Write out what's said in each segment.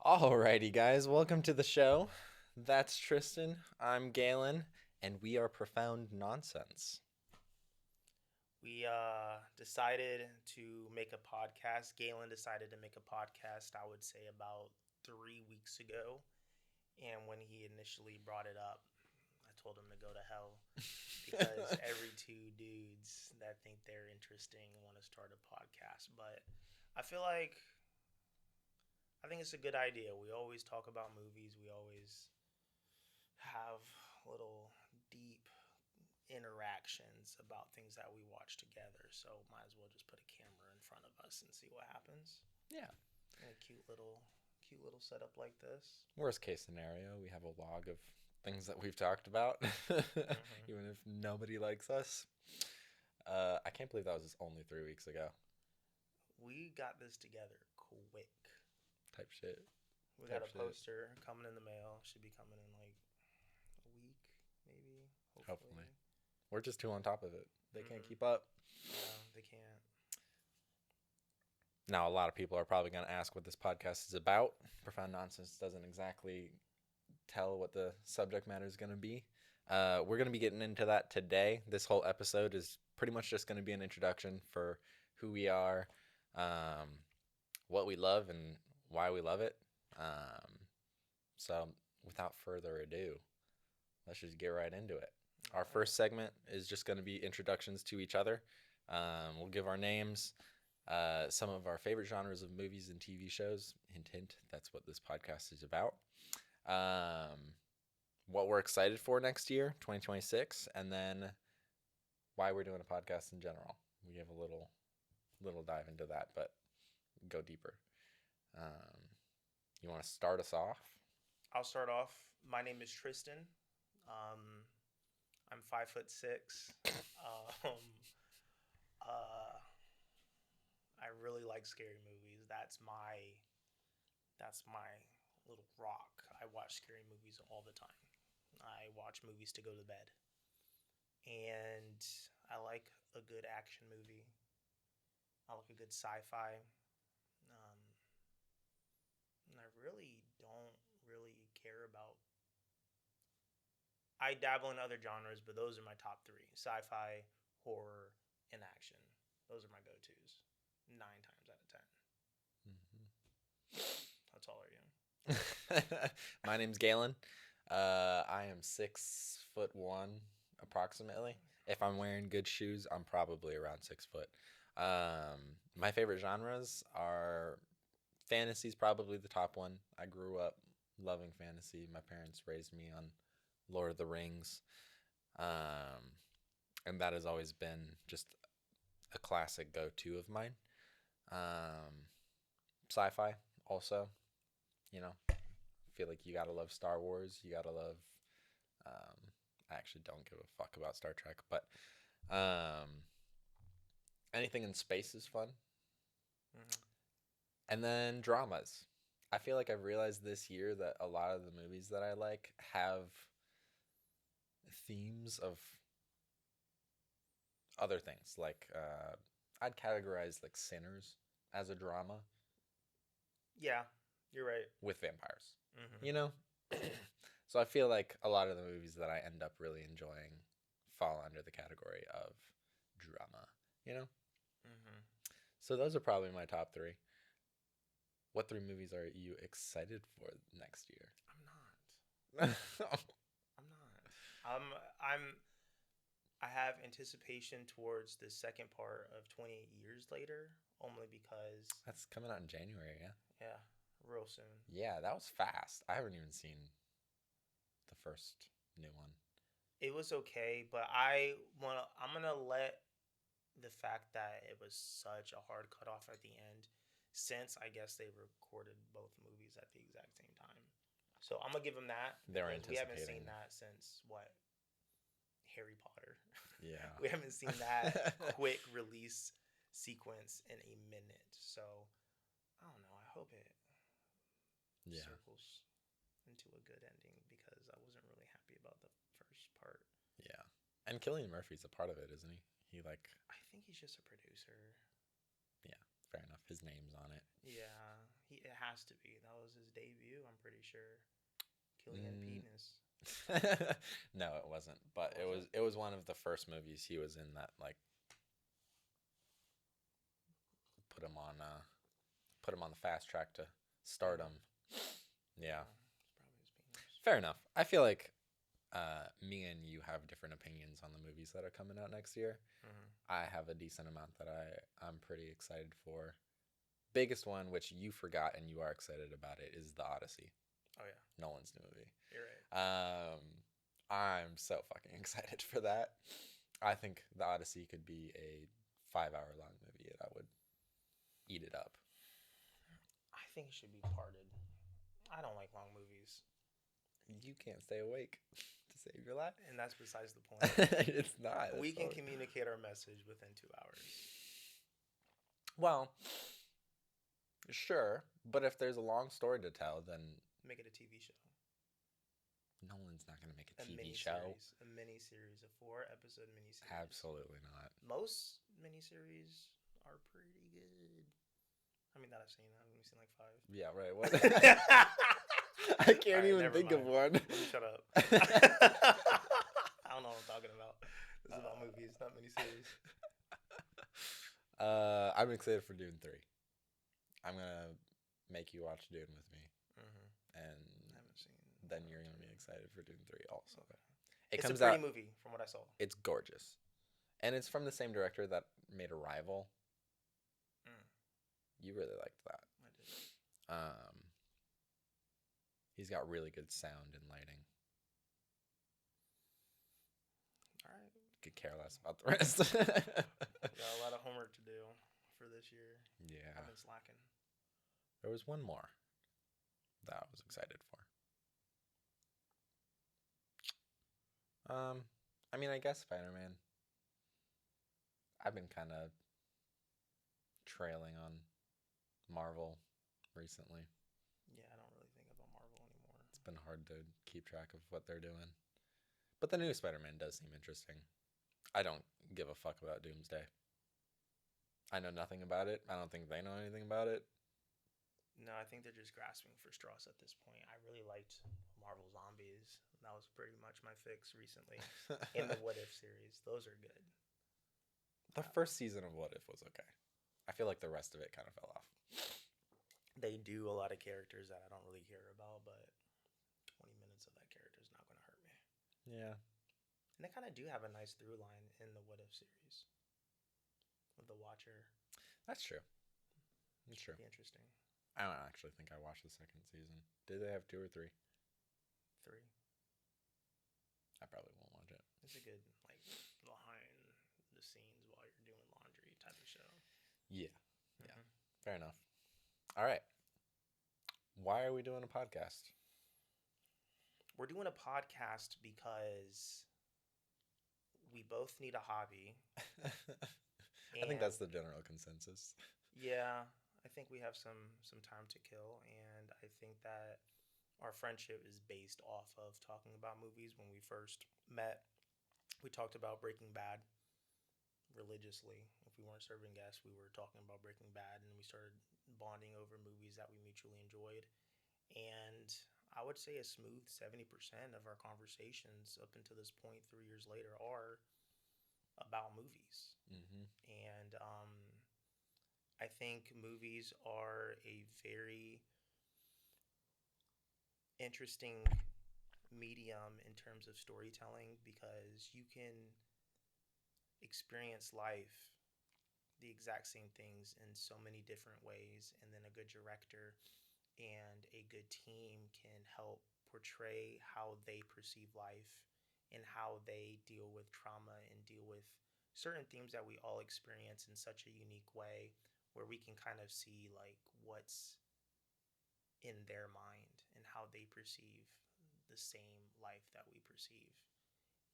Alrighty, guys, welcome to the show. That's Tristan. I'm Galen, and we are Profound Nonsense. We decided to make a podcast. Galen decided to make a podcast, I would say, about 3 weeks ago. And when he initially brought it up, I told him to go to hell because every two dudes that think they're interesting want to start a podcast. But I feel like I think it's a good idea. We always talk about movies. We always have little deep interactions about things that we watch together. So might as well just put a camera in front of us and see what happens. Yeah. In a cute little setup like this. Worst case scenario, we have a log of things that we've talked about, Mm-hmm. even if nobody likes us. I can't believe that was only 3 weeks ago. We got this together quick. Type shit. We got Type a shit. poster coming in the mail. Should be coming in like a week, maybe. Hopefully. We're just too on top of it. They can't Mm-hmm. keep up. No, they can't. Now, a lot of people are probably going to ask what this podcast is about. Profound Nonsense doesn't exactly tell what the subject matter is going to be. We're going to be getting into that today. This whole episode is pretty much just going to be an introduction for who we are, what we love, and why we love it. So, without further ado, let's just get right into it. Our first segment is just going to be introductions to each other. We'll give our names, some of our favorite genres of movies and TV shows. Hint, hint, that's what this podcast is about. What we're excited for next year, 2026, and then why we're doing a podcast in general. We have a little dive into that, but go deeper. You want to start us off? I'll start off. My name is Tristan. I'm 5'6". Um, uh, I really like scary movies. That's my little rock. I watch scary movies all the time. I watch movies to go to bed. And I like a good action movie. I like a good sci-fi. Um, and I really don't really care about. I dabble in other genres, but those are my top three: sci-fi, horror, and action. Those are my go-tos. 9 times out of 10. How tall are you? My name's Galen. I am 6'1" approximately. If I'm wearing good shoes, I'm probably around 6 foot. My favorite genres are fantasy's probably the top one. I grew up loving fantasy. My parents raised me on Lord of the Rings, and that has always been just a classic go-to of mine. Um, Sci-fi also, I feel like you gotta love Star Wars. You gotta love. Um, I actually don't give a fuck about Star Trek, but um, anything in space is fun. Mm-hmm. And then dramas. I feel like I've realized this year that a lot of the movies that I like have themes of other things. Like I'd categorize like Sinners as a drama Yeah, you're right. with vampires. Mm-hmm. You know, so I feel like a lot of the movies that I end up really enjoying fall under the category of drama. You know, Mm-hmm. so those are probably my top three. What three movies are you excited for next year? I'm not. I'm not. I have anticipation towards the second part of 28 Years Later, only because, That's coming out in January, yeah. yeah, real soon. Yeah, that was fast. I haven't even seen the first new one. It was okay, but I'm gonna let the fact that it was such a hard cutoff at the end, since I guess they recorded both movies at the exact same time. So I'm gonna give them that They were because we haven't anticipating. seen that since what, Harry Potter. Yeah. We haven't seen that quick release sequence in a minute. So I don't know. I hope it Yeah. circles into a good ending because I wasn't really happy about the first part. Yeah. And Killian Murphy's a part of it, isn't he? He I think he's just a producer. yeah, fair enough. His name's on it. Yeah, it has to be. That was his debut. I'm pretty sure. Killian Mm. Penis. No, it wasn't. But Was it? it was one of the first movies he was in that like put him on uh put him on the fast track to Mm. stardom. Yeah. Yeah, it's probably his penis. Fair enough. I feel like me and you have different opinions on the movies that are coming out next year. Mm-hmm. I have a decent amount that I'm pretty excited for. Biggest one, which you forgot and you are excited about it, is The Odyssey, Oh yeah, Nolan's new movie. you're right. I'm so fucking excited for that. I think The Odyssey could be a 5 hour long movie and I would eat it up. I think it should be parted. I don't like long movies, You can't stay awake to save your life. and that's besides the point. It's not. We It's can so... communicate our message within 2 hours. Well, sure, but if there's a long story to tell, then Make it a TV show, Nolan's not going to make a a TV mini show. series, a mini series, a 4 episode mini series. Absolutely not. Most miniseries are pretty good. I mean, that I've seen. I've seen like 5. Yeah, right. What? I I can't Alright, even never think of mind. one. Let me shut up. I don't know what I'm talking about. This is about movies, not miniseries. I'm excited for Dune 3. I'm gonna make you watch Dune with me, Mm-hmm. and I haven't seen. then you're gonna be excited for Dune 3 also. Okay. It It's a comes pretty out. movie from what I saw. It's gorgeous, and it's from the same director that made Arrival. Mm, You really liked that. I did. Um, he's got really good sound and lighting. All right. Could care less about the rest. Got a lot of homework to do for this year. Yeah, I've been slacking. there was one more that I was excited for. I mean, I guess Spider-Man. I've been kind of trailing on Marvel recently. Yeah, I don't really think about Marvel anymore. It's been hard to keep track of what they're doing. But the new Spider-Man does seem interesting. I don't give a fuck about Doomsday. I know nothing about it. I don't think they know anything about it. No, I think they're just grasping for straws at this point. I really liked Marvel Zombies. That was pretty much my fix recently. In the What If series, those are good. The first season of What If was okay. I feel like the rest of it kind of fell off. They do a lot of characters that I don't really care about, but 20 minutes of that character is not going to hurt me. Yeah. And they kind of do have a nice through line in the What If series with the Watcher. That's true. That's true. Be interesting. I don't actually think I watched the second season. Did they have 2 or 3? 3. I probably won't watch it. It's a good like behind the scenes while you're doing laundry type of show. Yeah. Yeah. Mhm. Fair enough. All right. Why are we doing a podcast? We're doing a podcast because we both need a hobby. I think that's the general consensus. Yeah, I think we have some time to kill, and I think that our friendship is based off of talking about movies. When we first met, we talked about Breaking Bad religiously. If we weren't serving guests, we were talking about Breaking Bad, and we started bonding over movies that we mutually enjoyed. And I would say a smooth 70% of our conversations up until this point, 3 years later, are about movies. Mm-hmm. And I think movies are a very interesting medium in terms of storytelling because you can experience life the exact same things in so many different ways, and then a good director and a good team can help portray how they perceive life and how they deal with trauma and deal with certain themes that we all experience in such a unique way, where we can kind of see like what's in their mind and how they perceive the same life that we perceive.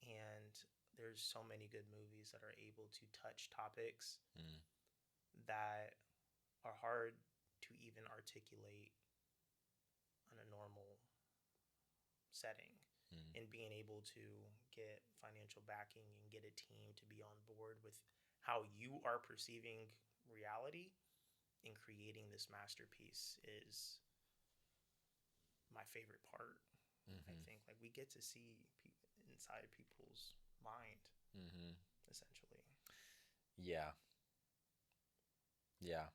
And there's so many good movies that are able to touch topics Mm. that are hard to even articulate on a normal setting. Mm. And being able to get financial backing and get a team to be on board with how you are perceiving reality and creating creating this masterpiece is my favorite part. I Mm-hmm. think like we get to see inside people's mind, Mm-hmm. essentially. Yeah. Yeah.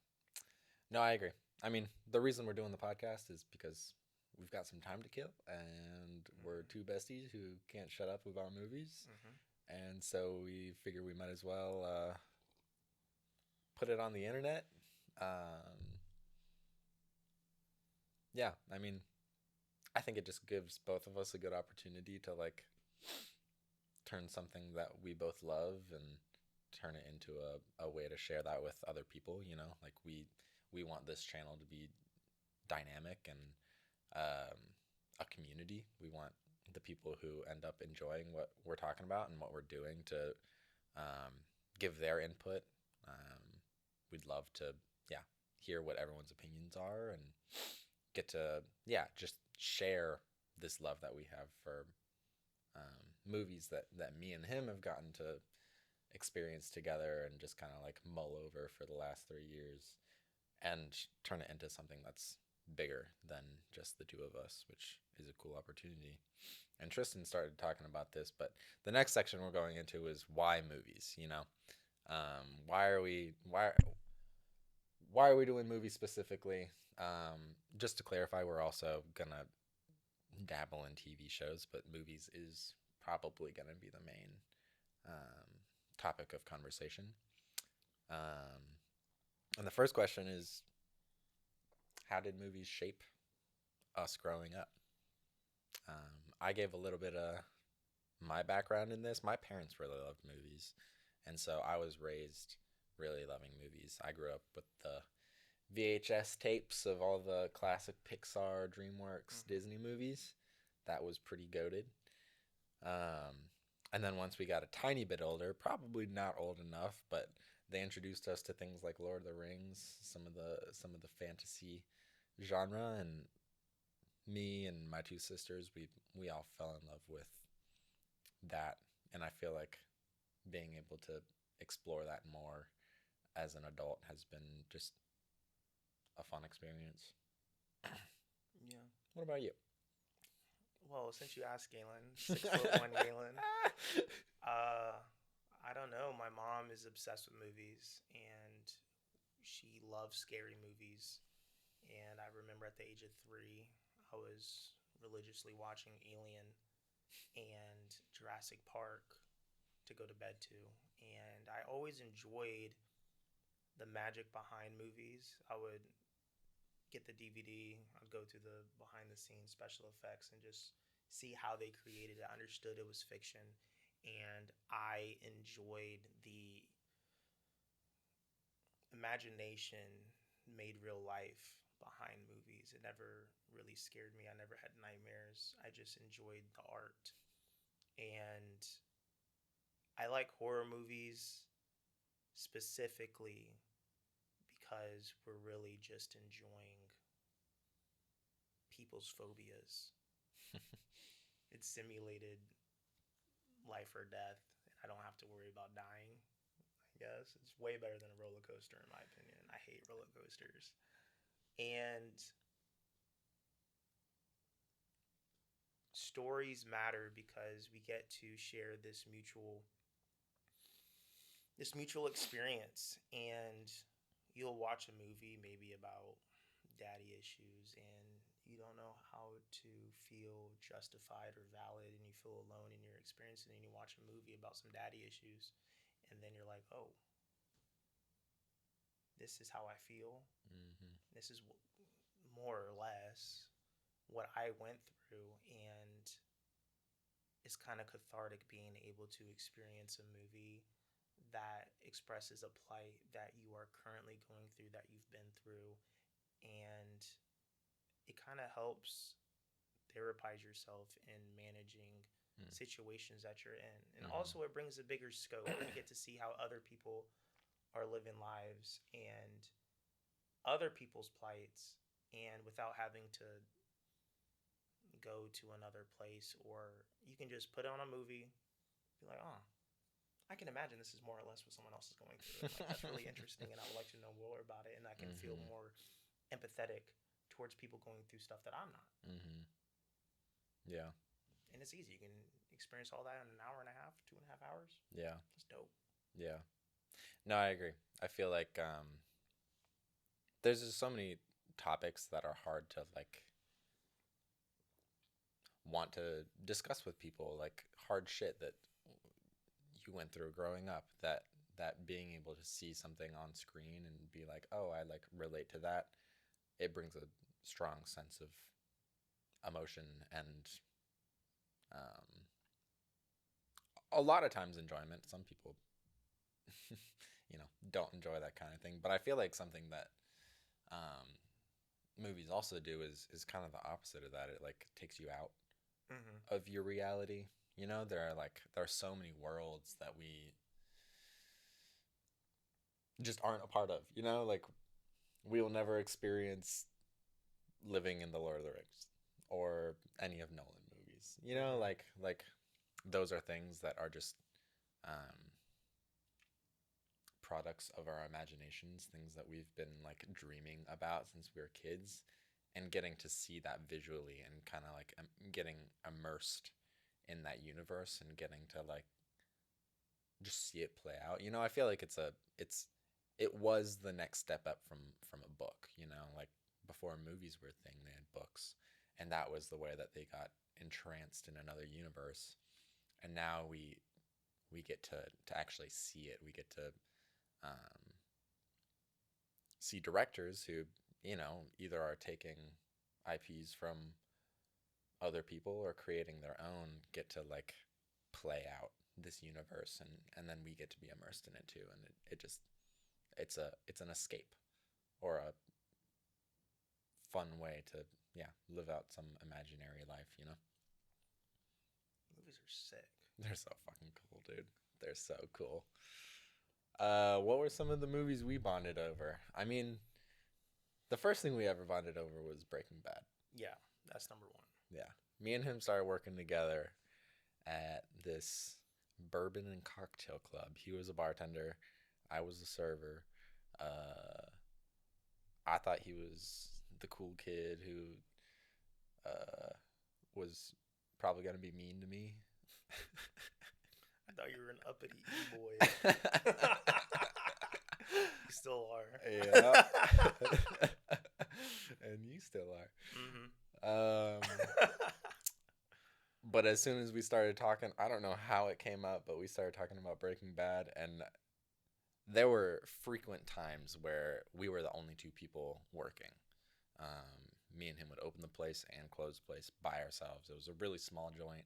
No, I agree. I mean, the reason we're doing the podcast is because we've got some time to kill and we're two Mm-hmm. besties who can't shut up about movies. Mm-hmm. And so we figure we might as well put it on the internet. Um, yeah, I mean, I think it just gives both of us a good opportunity to like turn something that we both love and turn it into a way to share that with other people, you know? Like we want this channel to be dynamic and um, a community. We want the people who end up enjoying what we're talking about and what we're doing to um, give their input. We'd love to, yeah, hear what everyone's opinions are and get to, yeah, just share this love that we have for movies that me and him have gotten to experience together and just kind of like mull over for the last 3 years and turn it into something that's bigger than just the two of us, which is a cool opportunity. And Tristan started talking about this, but the next section we're going into is why movies. You know, why are we doing movies specifically? Just to clarify, we're also gonna dabble in TV shows, but movies is probably gonna be the main topic of conversation. Um, and the first question is, how did movies shape us growing up? I gave a little bit of my background in this. My parents really loved movies, and so I was raised really loving movies. I grew up with the VHS tapes of all the classic Pixar, DreamWorks, Mm-hmm. Disney movies. That was pretty goated. Um, and then once we got a tiny bit older, probably not old enough, but they introduced us to things like Lord of the Rings, some of the fantasy genre, and me and my two sisters, we all fell in love with that, and I feel like being able to explore that more as an adult has been just a fun experience. Yeah. What about you? Well, since you asked Galen, 6'1" Galen, uh, I don't know. My mom is obsessed with movies, and she loves scary movies. And I remember at the age of 3, I was religiously watching Alien and Jurassic Park to go to bed to. And I always enjoyed the magic behind movies. I would get the DVD, I'd go through the behind the scenes special effects and just see how they created it. I understood it was fiction, and I enjoyed the imagination made real life behind movies. It never really scared me. I never had nightmares. I just enjoyed the art. And I like horror movies specifically because we're really just enjoying people's phobias. It's simulated life or death, and I don't have to worry about dying. I guess it's way better than a roller coaster, in my opinion. I hate roller coasters. And stories matter because we get to share this mutual experience. And you'll watch a movie maybe about daddy issues, and you don't know how to feel justified or valid, and you feel alone in your experience, and then you watch a movie about some daddy issues, and then you're like, oh, this is how I feel. Mm-hmm. This is more or less what I went through. And it's kind of cathartic being able to experience a movie that expresses a plight that you are currently going through, that you've been through. And it kind of helps therapize yourself in managing situations that you're in. And Mm-hmm. also, it brings a bigger scope. You get to see how other people are living lives and other people's plights, and without having to go to another place. Or you can just put on a movie, be like, oh, I can imagine this is more or less what someone else is going through, and like that's really interesting, and I would like to know more about it, and I can feel Mm-hmm. more empathetic towards people going through stuff that I'm not. Mm-hmm. Yeah. And it's easy. You can experience all that in an hour and a half, 2.5 hours. Yeah. That's dope. Yeah. No, I agree. I feel like there's just so many topics that are hard to like want to discuss with people, like hard shit that you went through growing up, that being able to see something on screen and be like, "Oh, I like relate to that." It brings a strong sense of emotion and um a lot of times enjoyment. Some people don't enjoy that kind of thing, but I feel like something that um movies also do is kind of the opposite of that. It like takes you out Mm-hmm. of your reality. There are so many worlds that we just aren't a part of. Like we will never experience living in the Lord of the Rings or any of Nolan movies. Mm-hmm. Like those are things that are just um, products of our imaginations, things that we've been like dreaming about since we were kids, and getting to see that visually and kind of like getting immersed in that universe and getting to like just see it play out. I feel like it was the next step up from a book. Like before movies were a thing, they had books, and that was the way that they got entranced in another universe. And now we get to actually see it. We get to um, see directors who either are taking IPs from other people or creating their own get to like play out this universe, and then we get to be immersed in it too, and it just it's an escape or a fun way to live out some imaginary life. Movies are sick. They're so fucking cool, dude. They're so cool. What were some of the movies we bonded over? I mean, the first thing we ever bonded over was Breaking Bad. Yeah, that's number one. Yeah, me and him started working together at this bourbon and cocktail club. He was a bartender, I was a server. Uh, I thought he was the cool kid who was probably gonna be mean to me. I thought you were an uppity e boy. You still Yeah, are. and you still Mm-hmm. are. But as soon as we started talking, I don't know how it came up, but we started talking about Breaking Bad, and there were frequent times where we were the only two people working. Me and him would open the place and close the place by ourselves. It was a really small joint.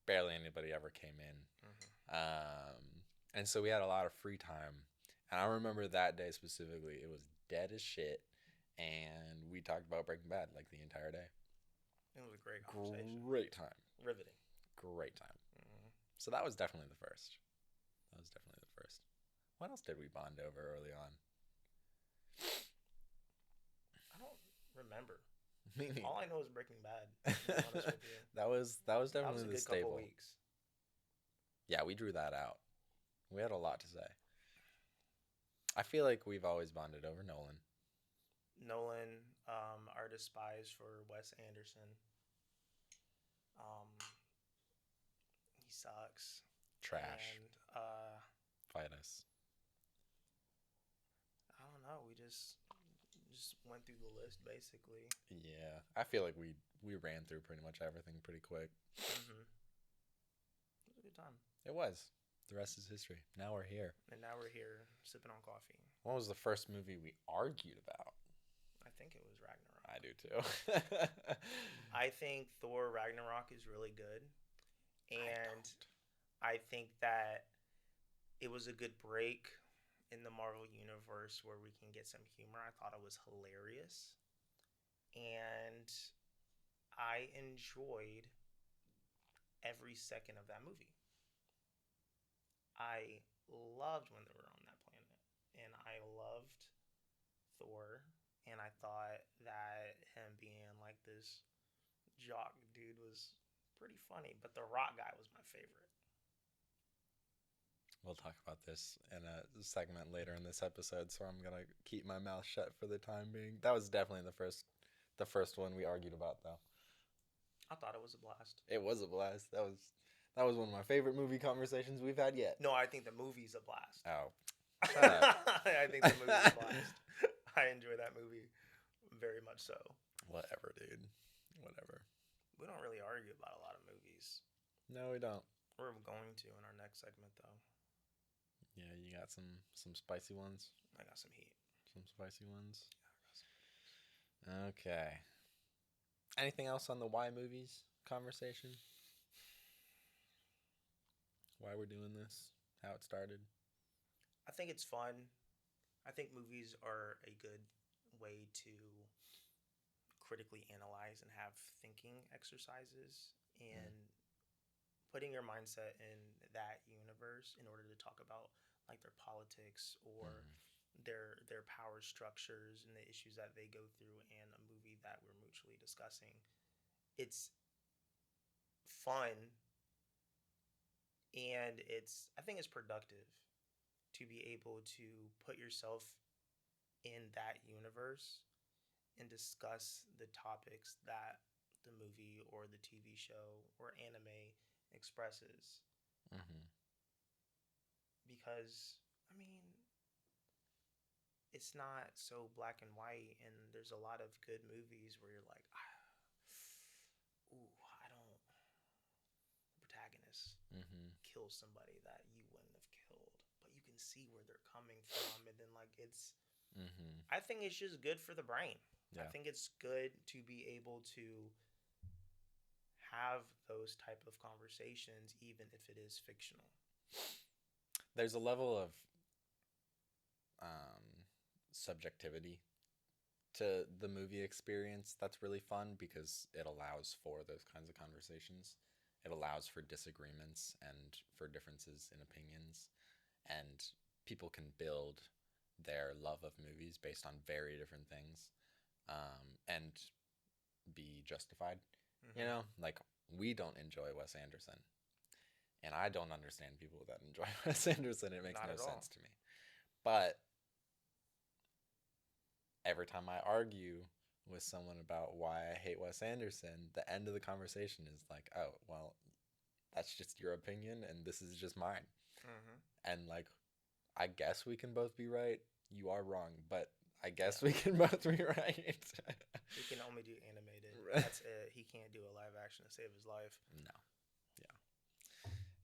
Barely anybody ever came in. Mm-hmm. And so we had a lot of free time. And I remember that day specifically, it was dead as shit. And we talked about Breaking Bad like the entire day. It was a great conversation. Great time. Riveting. Great time. Mm-hmm. So that was definitely the first. That was definitely the first. What else did we bond over early on? I don't remember. Me neither. All I know is Breaking Bad. To be honest with you, that was that was definitely a the good couple staple. weeks. Yeah, we drew that out. We had a lot to say. I feel like we've always bonded over Nolan. Nolan, our despise for Wes Anderson. Um, he sucks. Trash. And Fight us. I don't know. We just went through the list basically. Yeah, I feel like we ran through pretty much everything pretty quick. Mm-hmm. It was a good time. It was. The rest is history. Now we're here. And now we're here sipping on coffee. What was the first movie we argued about? I think it was Ragnarok. I do too. I think Thor Ragnarok is really good. And I think that it was a good break in the Marvel universe where we can get some humor. I thought it was hilarious. And I enjoyed every second of that movie. I loved when they were on that planet. And I loved Thor. And I thought that him being like this jock dude was pretty funny. But the rock guy was my favorite. We'll talk about this in a segment later in this episode, so I'm gonna keep my mouth shut for the time being. That was definitely the first one we argued about, though. I thought it was a blast. It was a blast. That was one of my favorite movie conversations we've had yet. No, I think the movie's a blast. Oh, shut up. I think the movie's a blast. I enjoy that movie very much so. Whatever, dude. Whatever. We don't really argue about a lot of movies. No, we don't. We're going to in our next segment, though. Yeah, you got some spicy ones. I got some heat. Some spicy ones. Yeah, I got some. Okay. Anything else on the why movies conversation? Why we're doing this? How it started? I think it's fun. I think movies are a good way to critically analyze and have thinking exercises and putting your mindset in that universe in order to talk about like their politics or their power structures and the issues that they go through in a movie that we're mutually discussing. It's fun and I think it's productive to be able to put yourself in that universe and discuss the topics that the movie or the TV show or anime expresses. Mm-hmm. Because, I mean, it's not so black and white, and there's a lot of good movies where you're like, ooh, I don't. The protagonist kills somebody that you wouldn't have killed, but you can see where they're coming from, and then like it's. I think it's just good for the brain. Yeah. I think it's good to be able to have those type of conversations, even if it is fictional. There's a level of subjectivity to the movie experience that's really fun because it allows for those kinds of conversations. It allows for disagreements and for differences in opinions, and people can build their love of movies based on very different things, and be justified. You know, like we don't enjoy Wes Anderson, and I don't understand people that enjoy Wes Anderson. It makes no sense to me. But every time I argue with someone about why I hate Wes Anderson, the end of the conversation is like, oh, well, that's just your opinion, and this is just mine. And like, I guess we can both be right. You are wrong, but I guess we can both be right. He can only do animated. That's it. He can't do a live action to save his life. No.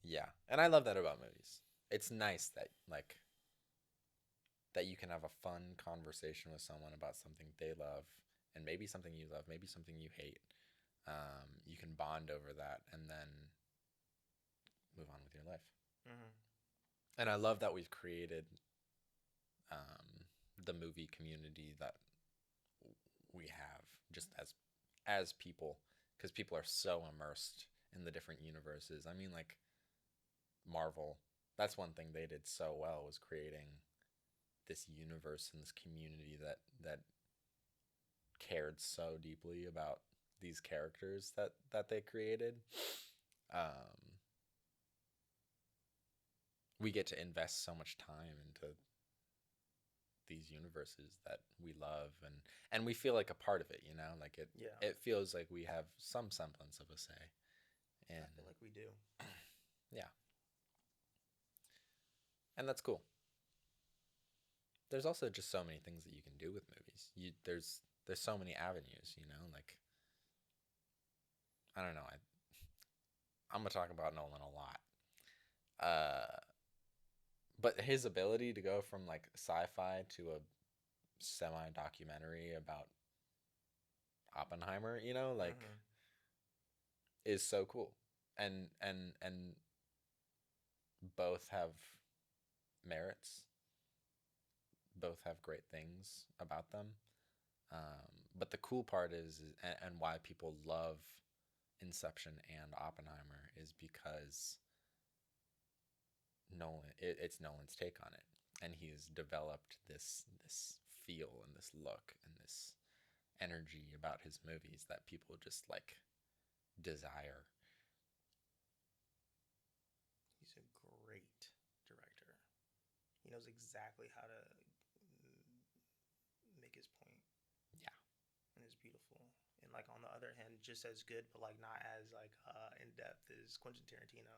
Yeah. And I love that about movies. It's nice that that you can have a fun conversation with someone about something they love, and maybe something you love, maybe something you hate. You can bond over that and then move on with your life. And I love that we've created the movie community that we have just as people, because people are so immersed in the different universes. I mean, like Marvel, that's one thing they did so well, was creating this universe and this community that cared so deeply about these characters that they created. We get to invest so much time into these universes that we love, and we feel like a part of it, you know, like it feels like we have some semblance of a say. And I feel like we do. Yeah. And that's cool. There's also just so many things that you can do with movies. There's so many avenues, you know, like I don't know. I'm gonna talk about Nolan a lot. But his ability to go from like sci-fi to a semi-documentary about Oppenheimer, you know, like is so cool. And both have merits. Both have great things about them. But the cool part is and why people love Inception and Oppenheimer is because it's Nolan's take on it, and he's developed this feel and this look and this energy about his movies that people just like desire. He's a great director. knows exactly how to make his point, Yeah. and it's beautiful. And like on the other hand, just as good, but like not as like in depth as Quentin Tarantino.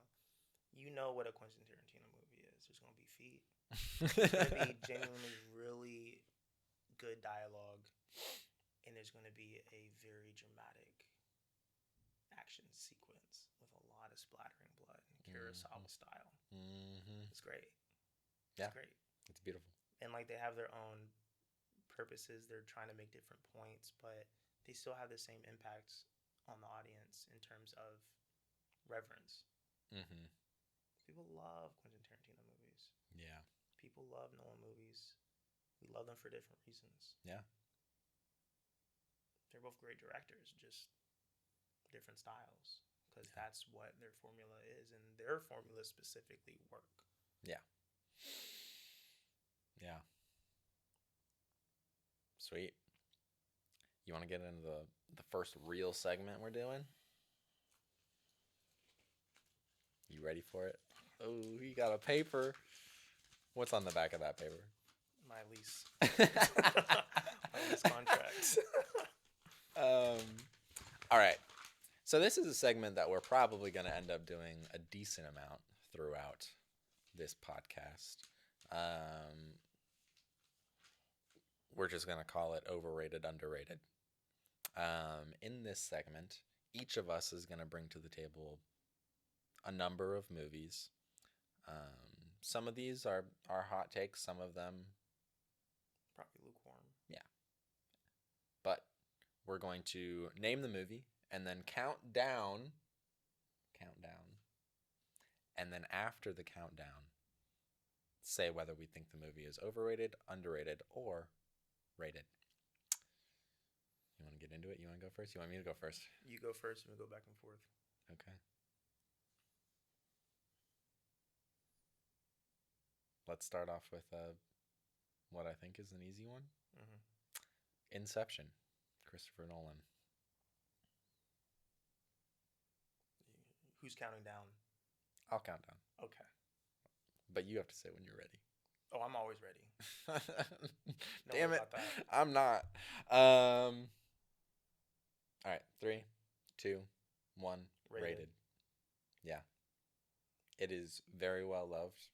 You know what a Quentin Tarantino movie is. There's gonna be feet. There's gonna be genuinely really good dialogue, and there's gonna be a very dramatic action sequence with a lot of splattering blood, Kurosawa style. Mm-hmm. It's great. Yeah. It's great. It's beautiful. And like they have their own purposes. They're trying to make different points, but they still have the same impact on the audience in terms of reverence. Mm-hmm. People love Quentin Tarantino movies. Yeah. People love Nolan movies. We love them for different reasons. Yeah. They're both great directors, just different styles. Because that's what their formula is, and their formula specifically work. Yeah. Yeah. Sweet. You want to get into the first real segment we're doing? You ready for it? Oh, he got a paper. What's on the back of that paper? My lease. My lease contract. All right. So this is a segment that we're probably going to end up doing a decent amount throughout this podcast. We're just going to call it Overrated, Underrated. In this segment, each of us is going to bring to the table a number of movies. Some of these are hot takes. Some of them probably lukewarm. Yeah. But we're going to name the movie and then count down. And then after the countdown, say whether we think the movie is overrated, underrated, or rated. You want to get into it? You want to go first? You want me to go first? You go first and we go back and forth. Okay. Let's start off with what I think is an easy one. Mm-hmm. Inception, Christopher Nolan. Who's counting down? I'll count down. Okay. But you have to say when you're ready. Oh, I'm always ready. Damn it. I'm not. All right. 3, 2, 1. Rated. Yeah. It is very well loved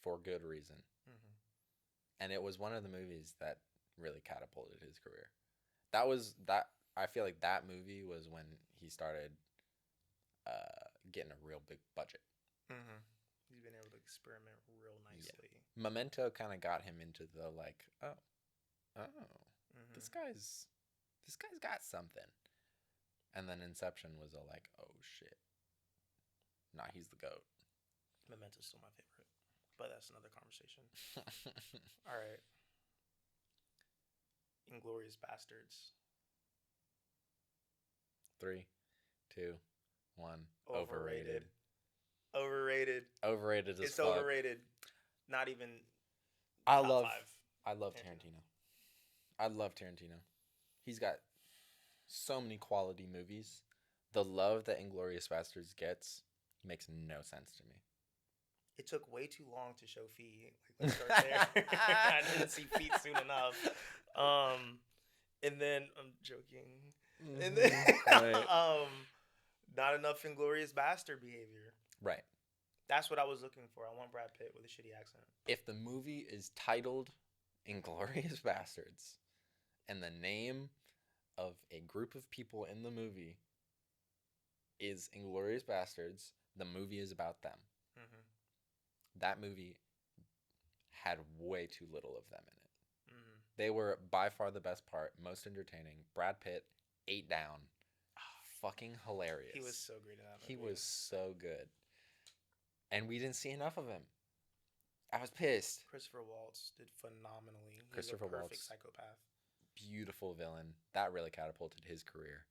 for good reason. Mm-hmm. And it was one of the movies that really catapulted his career. I feel like that movie was when he started getting a real big budget. Mm-hmm. He's been able to experiment real nicely. Yeah. Memento kind of got him into the mm-hmm. this guy's got something. And then Inception was oh shit. Nah, he's the GOAT. Memento's still my favorite, but that's another conversation. All right. Inglourious Bastards. 3, 2, 1. Overrated. Overrated as it's fuck. Overrated. Not even I top love 5. I love Tarantino. I love Tarantino. He's got so many quality movies. The love that Inglourious Bastards gets makes no sense to me. It took way too long to show feet. Let's start there. I didn't see feet soon enough. And then I'm joking. Mm-hmm. And then right. Not enough Inglourious Bastard behavior. Right. That's what I was looking for. I want Brad Pitt with a shitty accent. If the movie is titled Inglourious Bastards and the name of a group of people in the movie is Inglourious Bastards, the movie is about them. Mm-hmm. That movie had way too little of them in it. Mm-hmm. They were by far the best part, most entertaining. Brad Pitt, 8 down. Fucking hilarious. He was so great in that movie. He was so good. And we didn't see enough of him. I was pissed. Christopher Waltz did phenomenally. He's Christopher a perfect Waltz, psychopath. Beautiful villain. That really catapulted his career.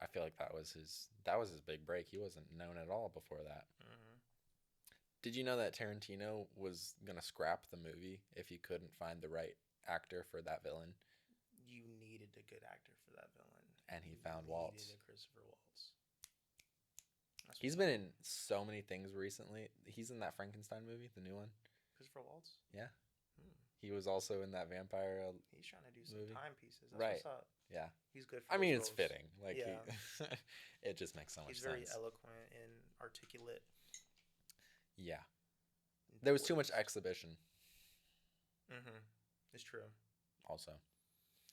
I feel like that was his big break. He wasn't known at all before that. Mm-hmm. Did you know that Tarantino was gonna scrap the movie if he couldn't find the right actor for that villain? You needed a good actor for that villain, and he found Waltz. Needed a Christopher Waltz. He's been in so many things recently. He's in that Frankenstein movie, the new one. Christopher Waltz? Yeah. Hmm. He was also in that vampire He's trying to do some movie. timepieces. That's Right. what's up. Yeah. He's good for I those mean, it's roles. fitting. Like Yeah. it just makes so much He's very sense. eloquent and articulate. Yeah. And There was too much poised. exhibition. Mm-hmm. It's true. Also,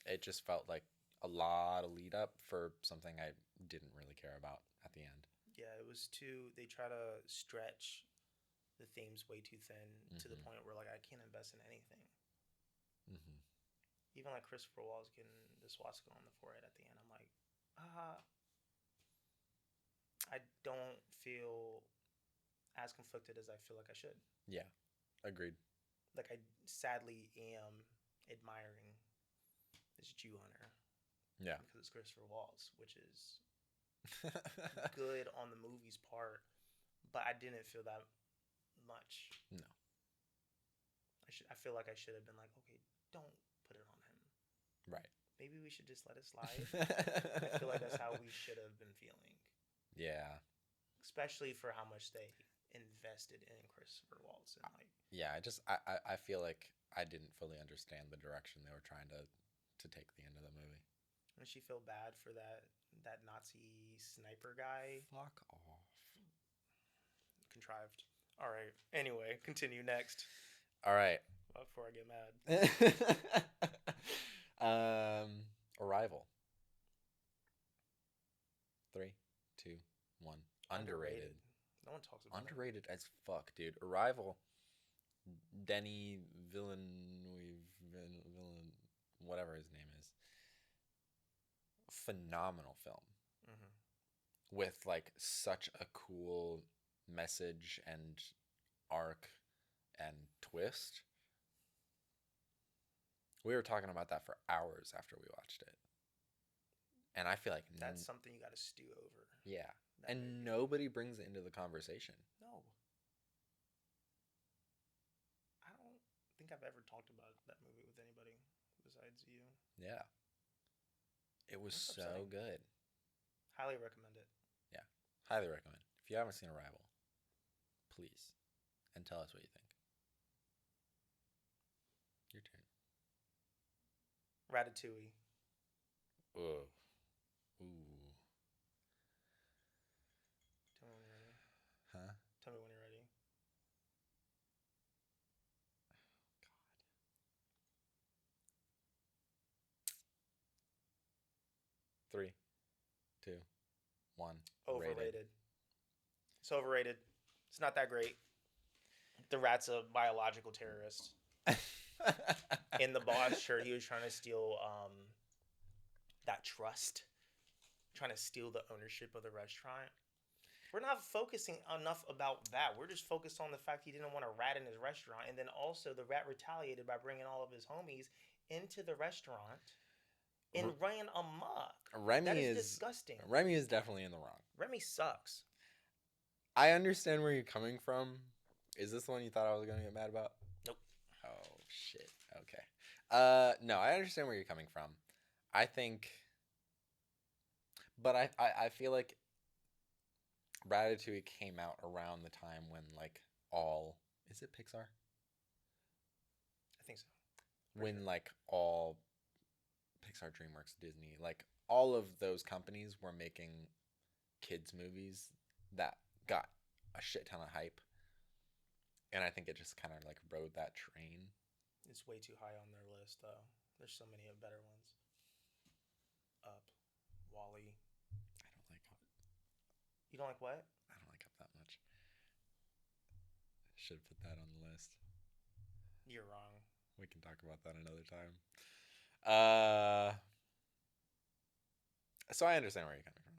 it just felt like a lot of lead up for something I didn't really care about at the end. Yeah, it was too. They try to stretch the themes way too thin to the Mm-hmm. point where like I can't invest in anything. Mm-hmm. Even like Christopher Waltz getting the swastika on the forehead at the end, I'm like, I don't feel as conflicted as I feel like I should. Yeah. Agreed. Like I sadly am admiring this Jew hunter Yeah. because it's Christopher Waltz, which is good on the movie's part, but I didn't feel that much. No. I feel like I should have been like, okay, don't put it on him. Right. Maybe we should just let it slide. I feel like that's how we should have been feeling. Yeah. Especially for how much they invested in Christopher Waltz and like. Yeah, I feel like I didn't fully understand the direction they were trying to take the end of the movie. And she feel bad for that Nazi sniper guy. Fuck off. Contrived. All right. Anyway, continue next. All right. Before I get mad. Arrival. 3, 2, 1. Underrated. No one talks about Underrated as fuck, dude. Arrival. Denny Villeneuve, whatever his name is. Phenomenal film. Mm-hmm. With like such a cool message and arc and twist. We were talking about that for hours after we watched it. And I feel like that's something you got to stew over. Yeah. And nobody brings it into the conversation. No. I don't think I've ever talked about that movie with anybody besides you. Yeah. It was That's so upsetting. good. Highly recommend it. Yeah. Highly recommend. If you haven't seen Arrival, please. And tell us what you think. Your turn. Ratatouille. Ugh. Ooh. Tell me when you're ready. Huh? Tell me when you're ready. God. 3, 2, 1. Overrated. Rated. It's overrated. It's not that great. The rat's a biological terrorist. In the boss, sure, he was trying to steal that trust, trying to steal the ownership of the restaurant. We're not focusing enough about that. We're just focused on the fact he didn't want a rat in his restaurant, and then also the rat retaliated by bringing all of his homies into the restaurant and ran amok. That is disgusting. Remy is definitely in the wrong. Remy sucks. I understand where you're coming from. Is this the one you thought I was going to get mad about? Nope. Oh, shit. Okay. No, I understand where you're coming from. I think... But I feel like Ratatouille came out around the time when, like, all... Is it Pixar? I think so. When, sure. Like, all Pixar, DreamWorks, Disney, like, all of those companies were making kids' movies that got a shit ton of hype. And I think it just kind of, like, rode that train. It's way too high on their list, though. There's so many better ones. Up. WALL-E. I don't like Up. You don't like what? I don't like Up that much. Should have put that on the list. You're wrong. We can talk about that another time. So I understand where you're coming from.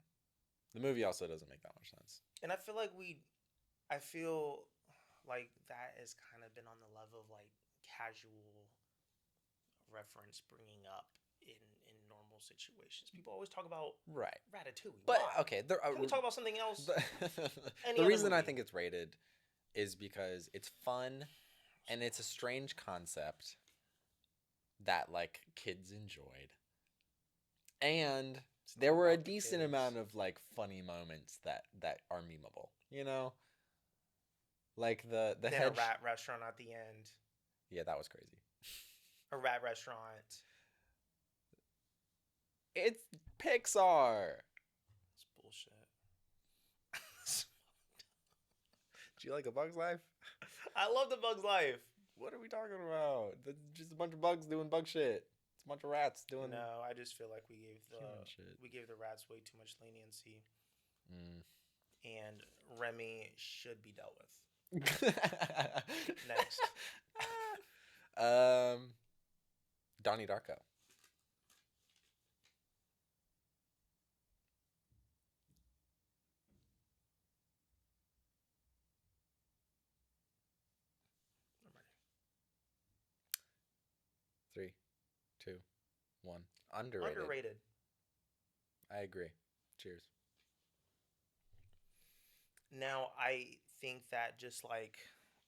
The movie also doesn't make that much sense. And I feel like I feel like that has kind of been on the level of like casual reference bringing up in normal situations. People always talk about Ratatouille. But why? okay, can we talk about something else? The reason I think it's rated is because it's fun and it's a strange concept that like kids enjoyed. And there were a decent amount of like funny moments that are memeable, you know? Like the Then a head. rat restaurant at the end. Yeah, that was crazy. A rat restaurant. It's Pixar. It's bullshit. Do you like A Bug's Life? I love the Bug's Life. What are we talking about? That's just a bunch of bugs doing bug shit. It's a bunch of rats doing No, I just feel like human shit. we gave the rats way too much leniency, Mm. and Remy should be dealt with. Next. Donnie Darko. I'm ready. 3, 2, 1. Underrated. Underrated. I agree. Cheers. Now I think that just like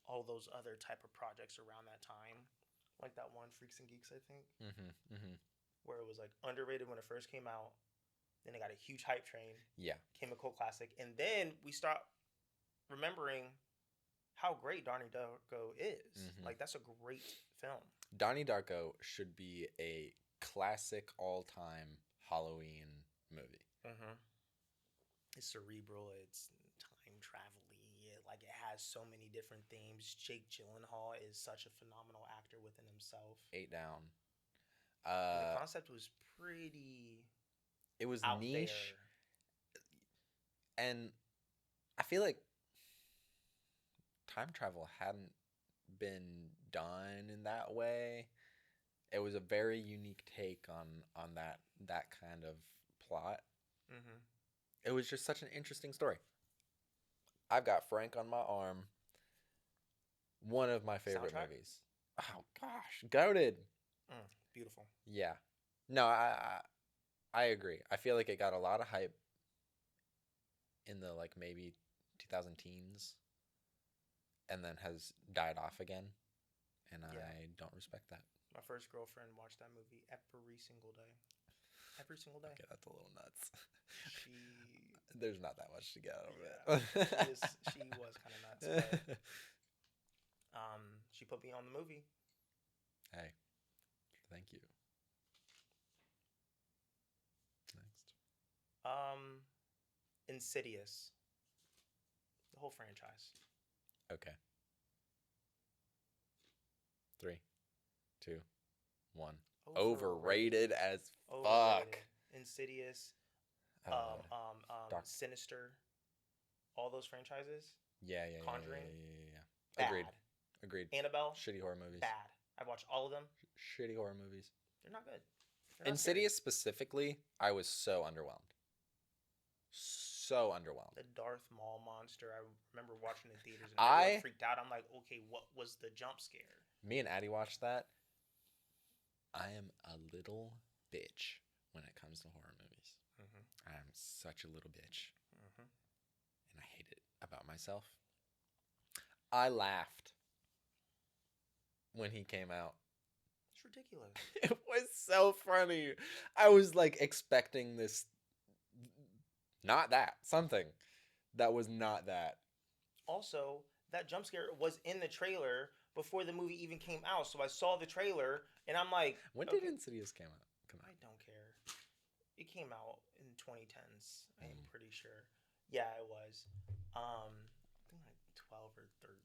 all those other type of projects around that time, like that one Freaks and Geeks, I think, where it was like underrated when it first came out. Then it got a huge hype train, Yeah. became a cult classic, and then we start remembering how great Donnie Darko is. Like that's a great film. Donnie Darko should be a classic all-time Halloween movie. It's cerebral. It's time travel-y. Like it has so many different themes. Jake Gyllenhaal is such a phenomenal actor within himself. 8 down. And the concept was pretty It was out niche, there. and I feel like time travel hadn't been done in that way. It was a very unique take on that kind of plot. It was just such an interesting story. I've got Frank on my arm. One of my favorite Soundtrack? movies. Oh gosh, goated. Beautiful. Yeah. No, I agree. I feel like it got a lot of hype in the like maybe 2000 teens and then has died off again, and Yeah. I don't respect that. My first girlfriend watched that movie every single day. Every single day. Okay, that's a little nuts. She There's not that much to get out of yeah, it. she was kind of nuts, but she put me on the movie. Hey, thank you. Next. Insidious. The whole franchise. Okay. 3, 2, 1. Overrated as fuck. Insidious. Dark. Sinister. All those franchises. Yeah. Conjuring. Yeah. Bad. Agreed. Annabelle. Shitty horror movies. Bad. I've watched all of them. Shitty horror movies. They're not good. They're not Insidious scary. specifically, I was so underwhelmed. So underwhelmed. The Darth Maul monster. I remember watching in theaters and I freaked out. I'm like, okay, what was the jump scare? Me and Addie watched that. I am a little bitch when it comes to horror movies. I am such a little bitch. And I hate it about myself. I laughed when he came out. It's ridiculous. It was so funny. I was like expecting this, not that, something that was not that. Also, that jump scare was in the trailer before the movie even came out. So I saw the trailer and I'm like, when did Insidious come out? I don't care. It came out in 2010s. I'm pretty sure. Yeah, it was. I think like 12 or 13.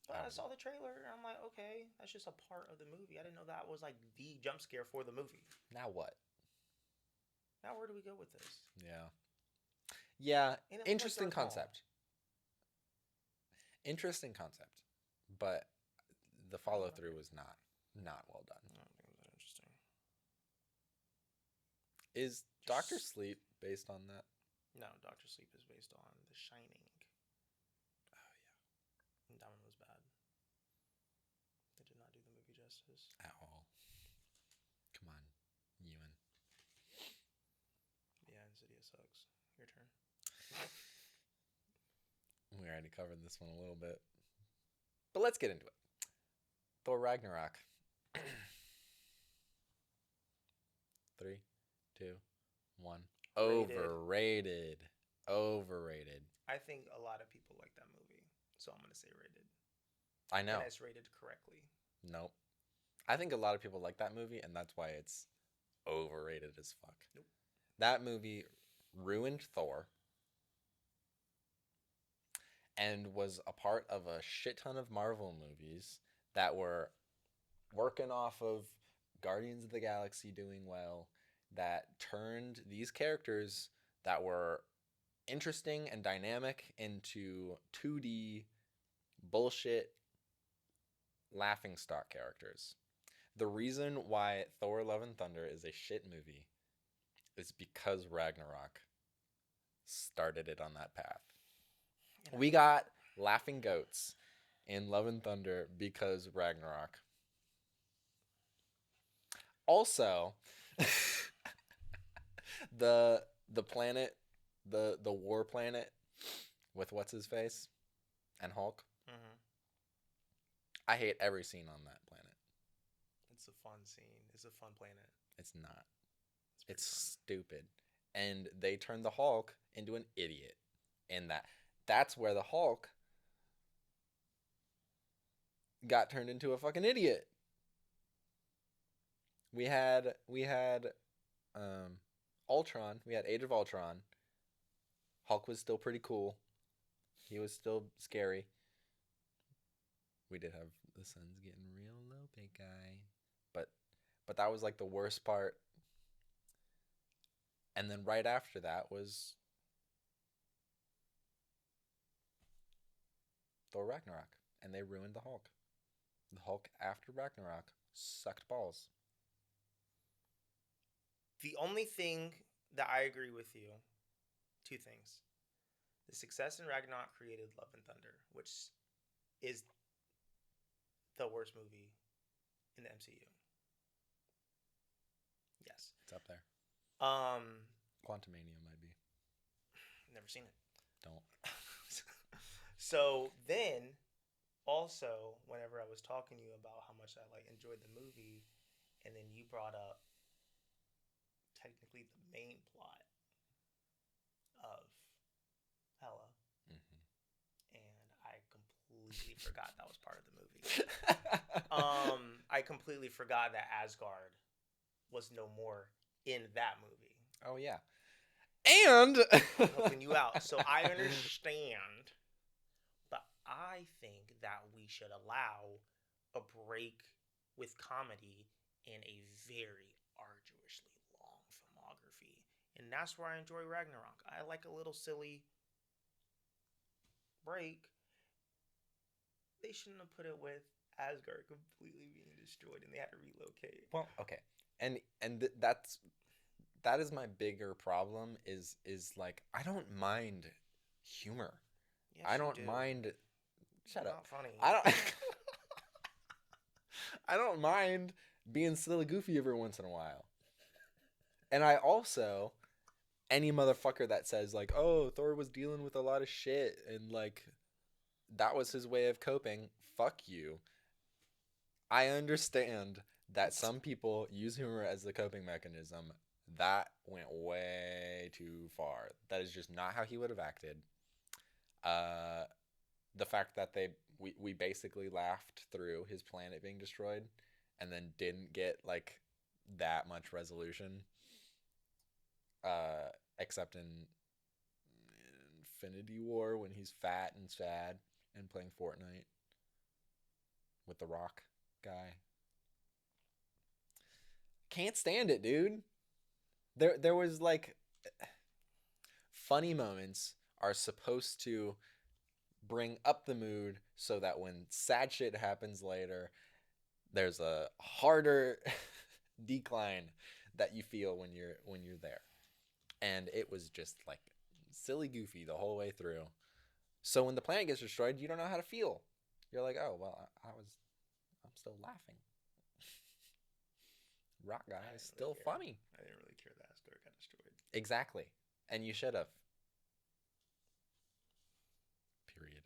But I saw the trailer and I'm like, okay, that's just a part of the movie. I didn't know that was like the jump scare for the movie. Now what? Now where do we go with this? Yeah. Interesting concept. Interesting concept. But the follow through was not well done. I don't think it was that interesting. Is Doctor Sleep based on that? No, Doctor Sleep is based on The Shining. Oh yeah. And that one was bad. They did not do the movie justice. At all. Come on, Ewan. Yeah, Insidious sucks. Your turn. We already covered this one a little bit. But let's get into it. Thor Ragnarok. 3, 2, 1. Overrated. I think a lot of people like that movie. So I'm gonna say rated, I and know. it's rated correctly. Nope. I think a lot of people like that movie, and that's why it's overrated as fuck. Nope. That movie ruined Thor and was a part of a shit ton of Marvel movies that were working off of Guardians of the Galaxy doing well, that turned these characters that were interesting and dynamic into 2D bullshit laughing stock characters. The reason why Thor Love and Thunder is a shit movie is because Ragnarok started it on that path. And We got laughing goats in Love and Thunder because Ragnarok. Also, the planet, the war planet with what's his face and Hulk. mm-hmm. I hate every scene on that planet. It's a fun scene. It's a fun planet. It's not. It's It's pretty stupid. And they turned the Hulk into an idiot. And that's where the Hulk got turned into a fucking idiot. We had Ultron. We had Age of Ultron. Hulk was still pretty cool. He was still scary. We did have the sun's getting real low, big guy. But but that was like the worst part. And then right after that was Thor Ragnarok, and they ruined the Hulk. The Hulk after Ragnarok sucked balls. The only thing that I agree with you, two things. The success in Ragnarok created Love and Thunder, which is the worst movie in the MCU. Yes. It's up there. Um, Quantumania might be. never seen it. Don't. So then, also, whenever I was talking to you about how much I like enjoyed the movie, and then you brought up technically the main plot of Hela, Mm-hmm. and I completely forgot that was part of the movie. I completely forgot that Asgard was no more in that movie. Oh yeah. And I'm helping you out, so I understand. But I think that we should allow a break with comedy in a very arduously long filmography. And that's where I enjoy Ragnarok. I like a little silly break. They shouldn't have put it with Asgard completely being destroyed and they had to relocate. well, okay. That is my bigger problem is like I don't mind humor. Yes, I you don't do. mind shut Not up. funny. I don't I don't mind being silly goofy every once in a while. And I also any motherfucker that says like, "Oh, Thor was dealing with a lot of shit and like that was his way of coping." Fuck you. I understand that some people use humor as the coping mechanism. That went way too far. That is just not how he would have acted. Uh, the fact that we basically laughed through his planet being destroyed and then didn't get like that much resolution, uh, except in Infinity War when he's fat and sad and playing Fortnite with the Rock guy. Can't stand it, dude. There was like funny moments are supposed to bring up the mood so that when sad shit happens later, there's a harder decline that you feel when you're there. And it was just like silly goofy the whole way through. So when the planet gets destroyed, you don't know how to feel. You're like, "Oh, well, I'm still laughing." Rock guy is still funny. I didn't really care that Asgard got destroyed. Exactly. And you should have. Period.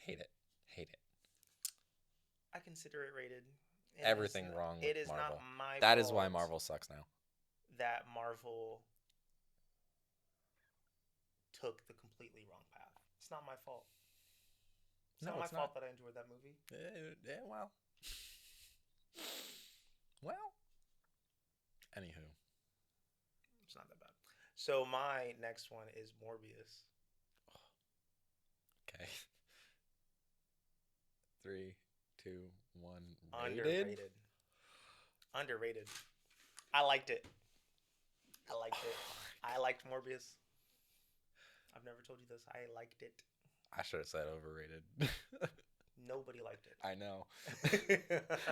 Hate it. Hate it. I consider it rated. Everything wrong with It is Marvel. not my That fault is why Marvel sucks now. that Marvel took the completely wrong path. It's not my fault. It's not No, my it's not. fault that I enjoyed that movie. Yeah, well, well. Anywho, It's not that bad. So my next one is Morbius. okay. 3, 2, 1. Rated. Underrated. Underrated. I liked it. I liked it. I liked Morbius. I've never told you this. I liked it. I should have said overrated. Nobody liked I know, it.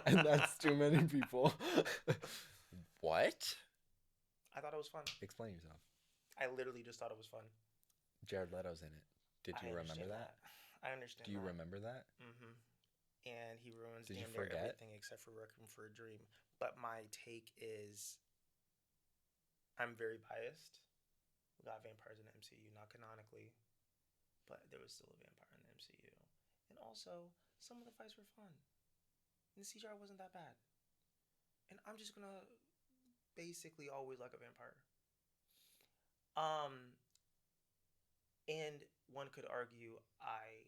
and that's too many people. What? I thought it was fun. Explain yourself. I literally just thought it was fun. Jared Leto's in it. Did I you remember understand that? that. I understand Do you that. remember that? Mm-hmm. And he ruins Did you damn near forget? everything except for Requiem for a Dream. But my take is, I'm very biased. We got vampires in the MCU, not canonically, but there was still a vampire in the MCU. And also, some of the fights were fun. And the CGI wasn't that bad. And I'm just gonna basically always like a vampire. Um, and one could argue I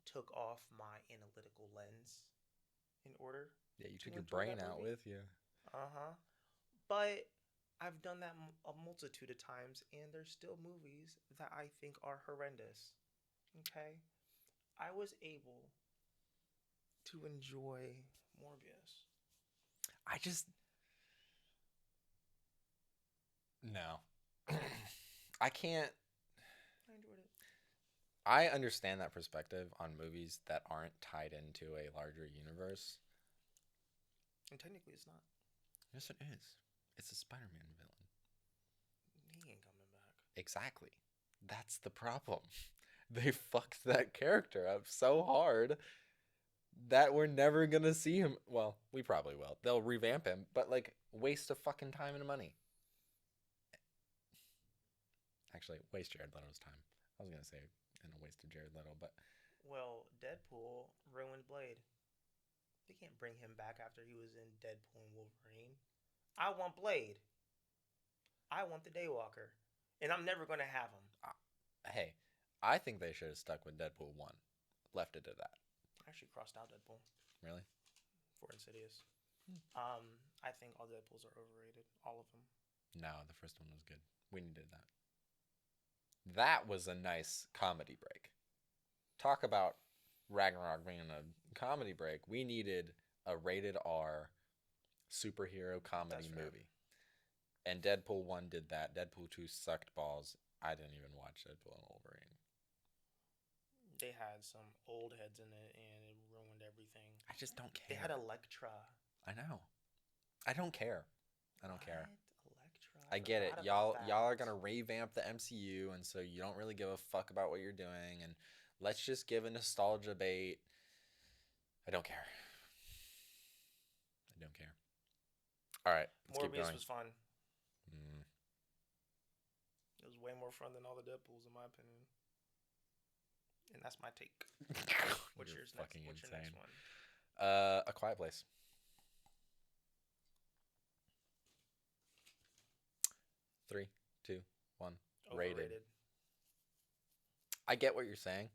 took off my analytical lens in order Yeah, you to took your enjoy brain that out movie. with you. Uh huh. But I've done that a multitude of times, and there's still movies that I think are horrendous. Okay? I was able to enjoy Morbius. I just no. I can't. I enjoyed it. I understand that perspective on movies that aren't tied into a larger universe. And technically, it's not. Yes, it is. It's a Spider-Man villain. He ain't coming back. Exactly. That's the problem. They fucked that character up so hard that we're never gonna see him. Well, we probably will. They'll revamp him, but like waste of fucking time and money. Actually, waste Jared Leto's time. I was gonna say and a waste of Jared Leto, but Well, Deadpool ruined Blade. They can't bring him back after he was in Deadpool and Wolverine. I want Blade. I want the Daywalker. And I'm never going to have him. hey, I think they should have stuck with Deadpool 1. Left it at that. I actually crossed out Deadpool Really? for Insidious. Hmm. I think all Deadpools are overrated. All of them. No, the first one was good. We needed that. That was a nice comedy break. Talk about Ragnarok being a comedy break. We needed a rated R superhero comedy movie. And Deadpool 1 did that. Deadpool 2 sucked balls. I didn't even watch Deadpool and Wolverine. They had some old heads in it and it ruined everything. I just don't care. They had Elektra. I know. I don't care. I don't care. Elektra. I get it. Y'all are gonna revamp the MCU, and so you don't really give a fuck about what you're doing, and let's just give a nostalgia bait. I don't care. I don't care. All right, let's keep Morbius going. was fun. It was way more fun than all the Deadpools, in my opinion. And that's my take. What's yours next? What's your next one? A Quiet Place. Three, two, one. Rated. Overrated. I get what you're saying.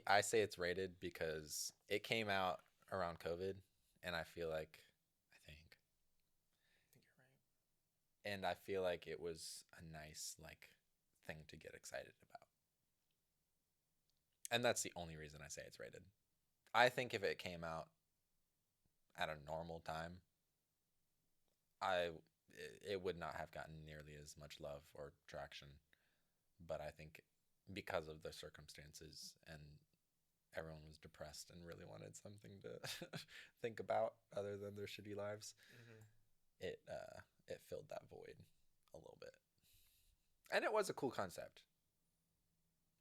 I say it's rated because it came out around COVID, and I feel like I think you're right. And I feel like it was a nice like thing to get excited about. And that's the only reason I say it's rated. I think if it came out at a normal time, it would not have gotten nearly as much love or traction. But I think because of the circumstances and everyone was depressed and really wanted something to think about other than their shitty lives, it filled that void a little bit. And it was a cool concept.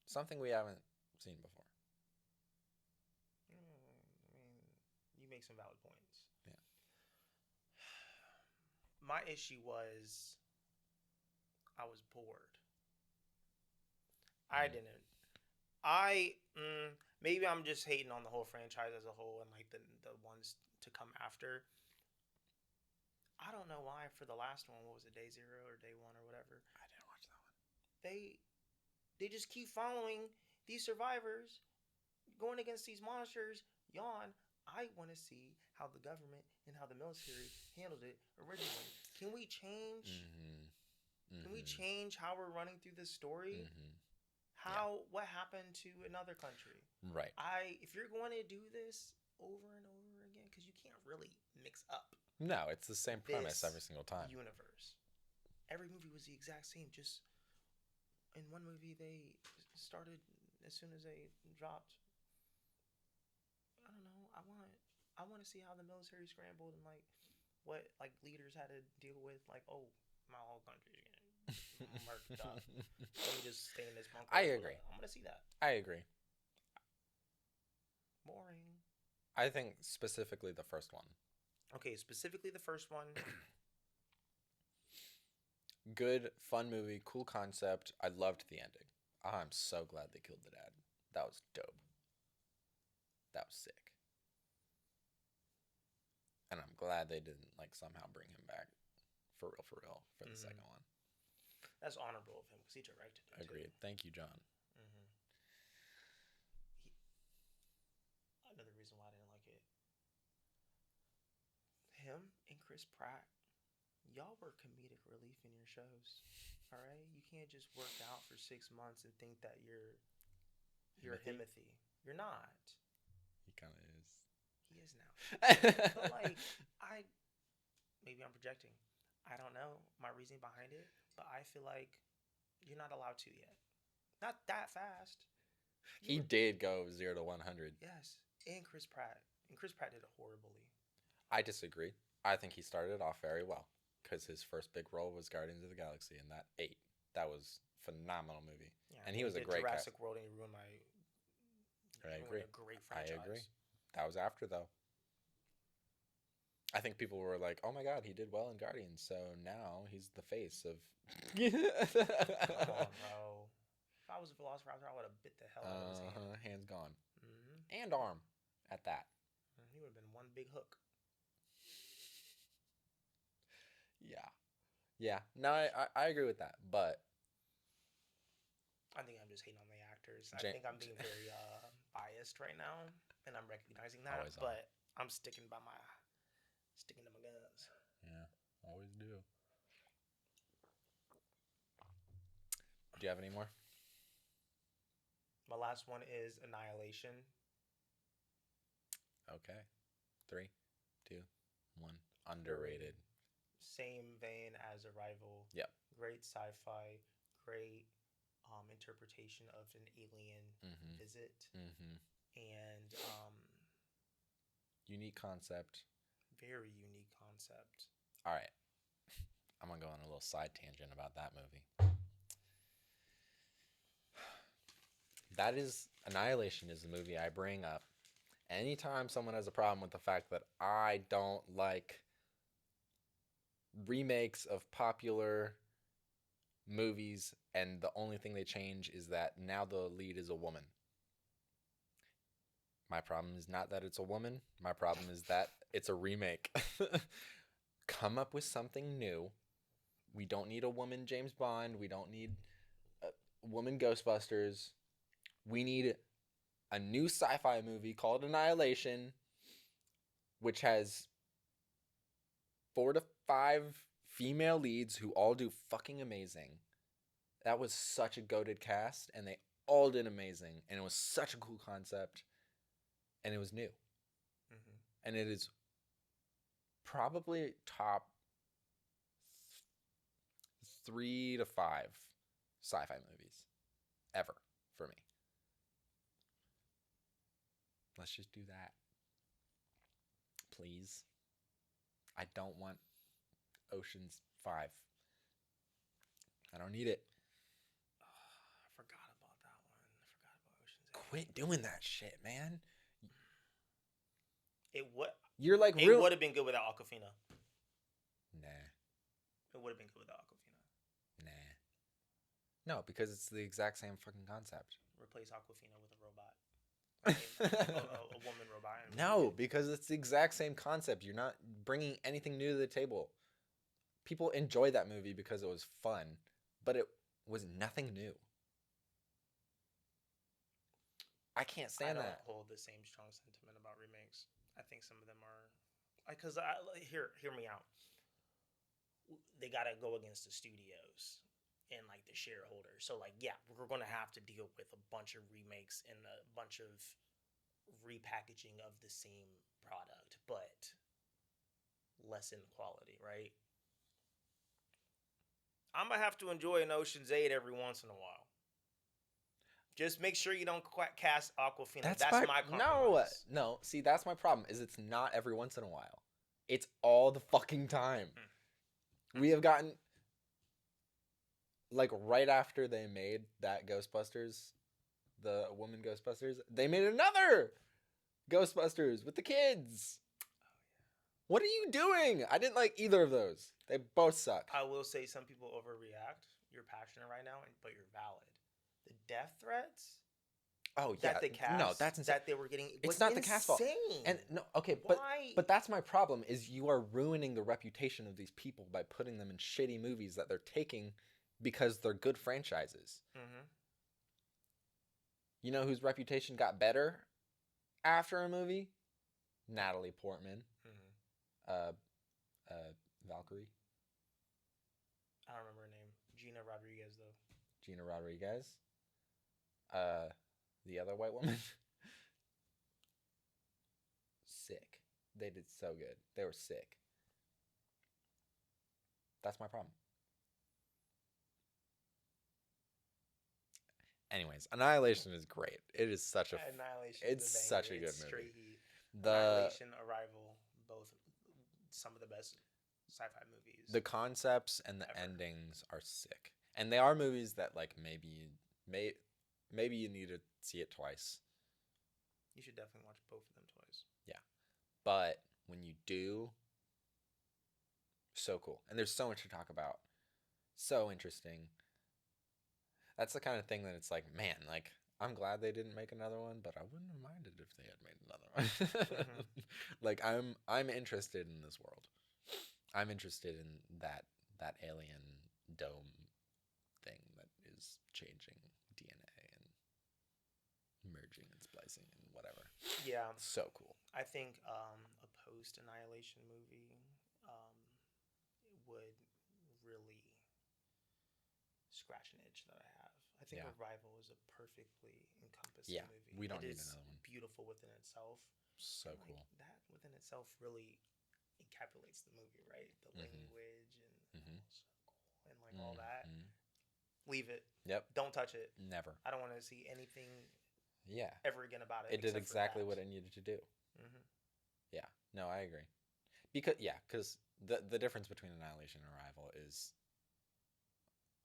Something we haven't seen before. I mean, you make some valid points. Yeah. My issue was I was bored. I didn't. Maybe I'm just hating on the whole franchise as a whole and like the ones to come after. I don't know why for the last one, what was it, Day Zero or Day One or whatever? I didn't watch that one. They They just keep following these survivors going against these monsters. Yawn. I want to see how the government and how the military handled it originally. Can we change? Mm-hmm. Can we Mm-hmm. change how we're running through this story? Mm-hmm. Yeah. What happened to another country? Right. If you're going to do this over and over again, because you can't really mix up No, it's the same premise this every single time. universe. Every movie was the exact same. Just in one movie, they started as soon as they dropped. I don't know. I want to see how the military scrambled and like what like leaders had to deal with. Like, oh, my whole country getting murked up. Let me just stay in this bunker. I agree. I'm gonna see that. I agree. Boring. I think specifically the first one. Okay, specifically the first one. Good, fun movie, cool concept. I loved the ending. I'm so glad they killed the dad. That was dope. That was sick. And I'm glad they didn't like somehow bring him back for real for the second one. That's honorable of him because he directed it. Agreed. Too. Thank you, John. Another reason why I didn't like it. Him and Chris Pratt, y'all were comedic relief in your shows. All right, you can't just work out for 6 months and think that you're Himothy. You're not. He kind of is. He is now. But like maybe I'm projecting. I don't know my reasoning behind it, but I feel like you're not allowed to yet. Not that fast. He did go 0 to 100. Yes, and Chris Pratt. And Chris Pratt did it horribly. I disagree. I think he started off very well because his first big role was Guardians of the Galaxy, and that ate. That was a phenomenal movie, Yeah, and he was a great Jurassic cast. World, and he ruined my. I agree. A great franchise. I agree. That was after though. I think people were like, "Oh my God, he did well in Guardians, so now he's the face of." Come on, bro. If I was a Velociraptor, I would have bit the hell out of his hand. Hands gone, and arm, at that. He would have been one big hook. Yeah. No, I agree with that, but I think I'm just hating on the actors. I think I'm being very biased right now, and I'm recognizing that. But I'm sticking to my guns. Yeah, always do. Do you have any more? My last one is Annihilation. Okay. 3, 2, 1. Underrated. Same vein as Arrival. Yep. Great sci-fi. Great interpretation of an alien visit. And unique concept. Very unique concept. All right. I'm going to go on a little side tangent about that movie. Annihilation is the movie I bring up anytime someone has a problem with the fact that I don't like remakes of popular movies and the only thing they change is that now the lead is a woman. My problem is not that it's a woman. My problem is that it's a remake. Come up with something new. We don't need a woman James Bond. We don't need a woman Ghostbusters. We need a new sci-fi movie called Annihilation, which has 4 to 5 female leads who all do fucking amazing. That was such a goated cast, and they all did amazing, and it was such a cool concept, and it was new. And it is probably top 3 to 5 sci-fi movies ever for me. Let's just do that. Please. I don't want Ocean's 5. I don't need it. I forgot about that one. I forgot about Ocean's 8. Quit doing that shit, man. It would. You're like it would have been good without Awkwafina. Nah. It would have been good without Awkwafina. Nah. No, because it's the exact same fucking concept. Replace Awkwafina with a robot. A woman robot. No, because it's the exact same concept. You're not bringing anything new to the table. People enjoy that movie because it was fun, but it was nothing new. I can't I stand don't that. hold the same strong sentiment about remakes. I think some of them are, because hear me out. They got to go against the studios and like the shareholders. So like, yeah, we're gonna have to deal with a bunch of remakes and a bunch of repackaging of the same product, but lessen quality, right? I'm gonna have to enjoy an Ocean's 8 every once in a while. Just make sure you don't cast Aquafina. That's That's my my no, compromise. no. See, that's my problem. Is it's not every once in a while. It's all the fucking time. We have gotten like right after they made that Ghostbusters, the woman Ghostbusters, they made another Ghostbusters with the kids. What are you doing? I didn't like either of those. They both suck. I will say some people overreact. You're passionate right now, but you're valid. The death threats Oh yeah, that they no, cast, that's insane. that they were getting, It's was not the cast fault. insane. And no, okay, Why? but that's my problem. Is you are ruining the reputation of these people by putting them in shitty movies that they're taking because they're good franchises. Mm-hmm. You know whose reputation got better after a movie? Natalie Portman. Mm-hmm. Uh, Valkyrie. I don't remember her name. Gina Rodriguez, though. Gina Rodriguez. The other white woman. Sick. They did so good. They were sick. That's my problem. Anyways, Annihilation is great. It is such a Annihilation. it's such a good movie. Straight heat. The Annihilation, Arrival, both some of the best sci-fi movies. the concepts and the ever. endings are sick. And they are movies that like maybe you need to see it twice. You should definitely watch both of them twice. Yeah. But when you do, so cool. And there's so much to talk about. So interesting. That's the kind of thing that it's like, man, like I'm glad they didn't make another one, but I wouldn't have minded if they had made another one. Mm-hmm. Like I'm interested in this world. I'm interested in that alien dome thing that is changing DNA and merging and splicing and whatever. Yeah. So cool. I think a post-Annihilation movie would really scratch an itch that I have. I think Yeah. Arrival is a perfectly encompassing movie. We don't It need is another one. beautiful within itself. So And, cool. That within itself really encapsulates the movie, right? The language and so cool and like all that. Leave it. Yep. Don't touch it. Never. I don't want to see anything Yeah. ever again about it. It did except for exactly that. what it needed to do. Mm-hmm. Yeah. No, I agree. Because the difference between Annihilation and Arrival is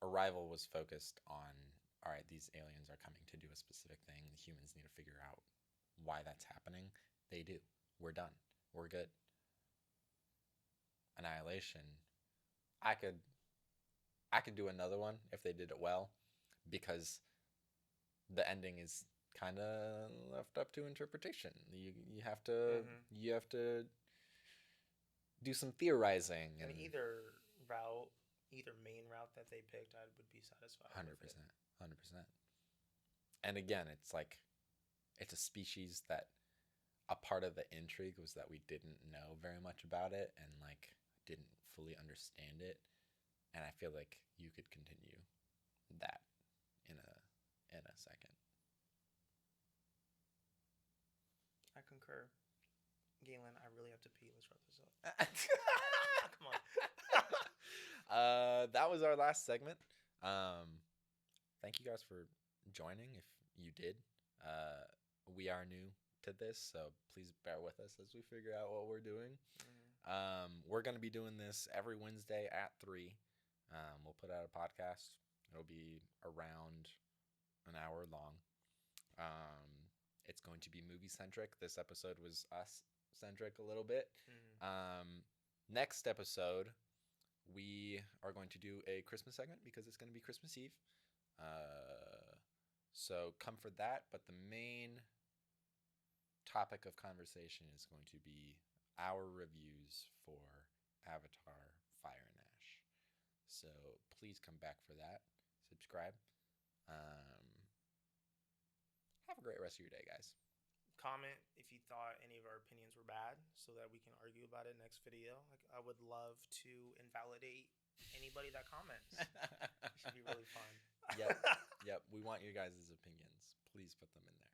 Arrival was focused on, all right, these aliens are coming to do a specific thing. The humans need to figure out why that's happening. They do. We're done. We're good. Annihilation, I could do another one if they did it well, because the ending is kind of left up to interpretation. You have to you have to do some theorizing And and either main route that they picked, I would be satisfied. 100%, 100%. And again, it's like it's a species that a part of the intrigue was that we didn't know very much about it and like didn't fully understand it. And I feel like you could continue that in a second. I concur. Galen, I really have to pee. Let's wrap this up. Come on. That was our last segment. Thank you guys for joining. If you did, we are new to this, so please bear with us as we figure out what we're doing. We're going to be doing this every Wednesday at 3. We'll put out a podcast. It'll be around an hour long. It's going to be movie centric. This episode was us centric a little bit. Next episode, we are going to do a Christmas segment because it's going to be Christmas Eve. So come for that. But the main topic of conversation is going to be our reviews for Avatar Fire and Ash. So please come back for that. Subscribe. have a great rest of your day, guys. Comment if you thought any of our opinions were bad so that we can argue about it next video. Like, I would love to invalidate anybody that comments. It should be really fun. Yep. Yep. We want your guys' opinions. Please put them in there.